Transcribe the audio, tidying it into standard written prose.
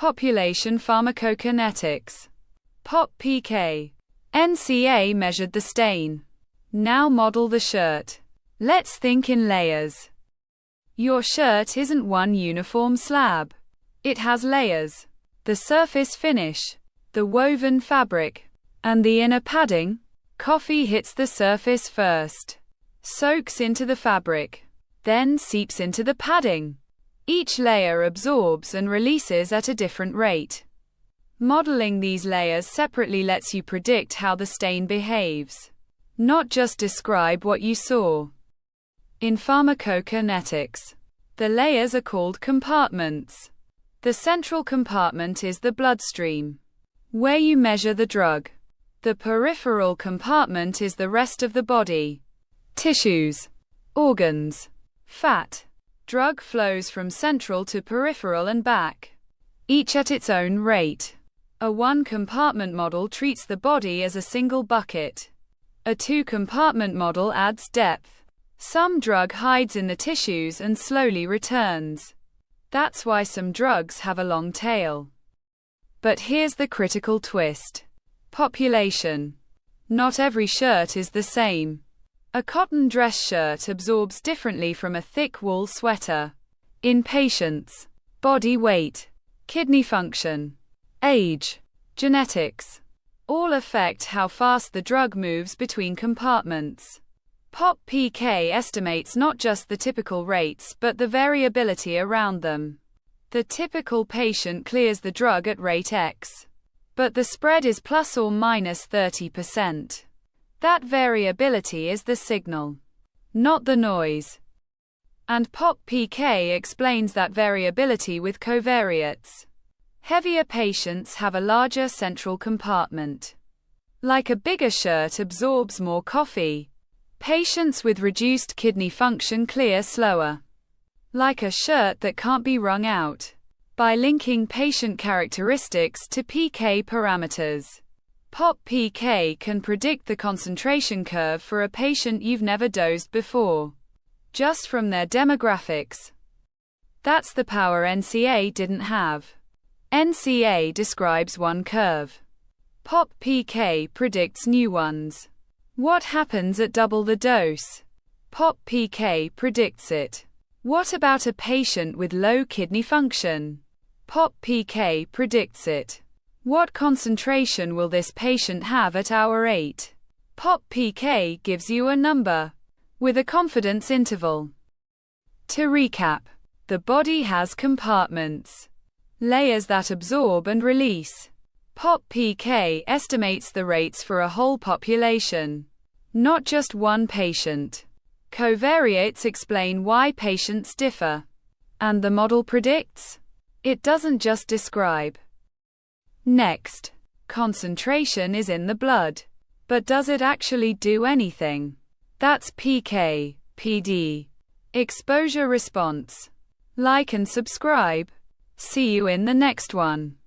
Population pharmacokinetics. PopPK. NCA measured the stain. Now model the shirt. Let's think in layers. Your shirt isn't one uniform slab. It has layers. The surface finish, the woven fabric, and the inner padding. Coffee hits the surface first, soaks into the fabric, then seeps into the padding. Each layer absorbs and releases at a different rate. Modeling these layers separately lets you predict how the stain behaves, not just describe what you saw. In pharmacokinetics, the layers are called compartments. The central compartment is the bloodstream, where you measure the drug. The peripheral compartment is the rest of the body. Tissues, organs, fat. Drug flows from central to peripheral and back, each at its own rate. A one-compartment model treats the body as a single bucket. A two-compartment model adds depth. Some drug hides in the tissues and slowly returns. That's why some drugs have a long tail. But here's the critical twist. Population. Not every shirt is the same. A cotton dress shirt absorbs differently from a thick wool sweater. In patients, body weight, kidney function, age, genetics, all affect how fast the drug moves between compartments. PopPK estimates not just the typical rates but the variability around them. The typical patient clears the drug at rate X, but the spread is plus or minus 30%. That variability is the signal, not the noise. And PopPK explains that variability with covariates. Heavier patients have a larger central compartment. Like a bigger shirt absorbs more coffee. Patients with reduced kidney function clear slower. Like a shirt that can't be wrung out. By linking patient characteristics to PK parameters, PopPK can predict the concentration curve for a patient you've never dosed before, just from their demographics. That's the power NCA didn't have. NCA describes one curve. PopPK predicts new ones. What happens at double the dose? PopPK predicts it. What about a patient with low kidney function? PopPK predicts it. What concentration will this patient have at hour 8? PopPK gives you a number, with a confidence interval. To recap, the body has compartments, layers that absorb and release. PopPK estimates the rates for a whole population, not just one patient. Covariates explain why patients differ. And the model predicts? It doesn't just describe. Next, concentration is in the blood. But does it actually do anything? That's PK, PD. Exposure response. Like and subscribe. See you in the next one.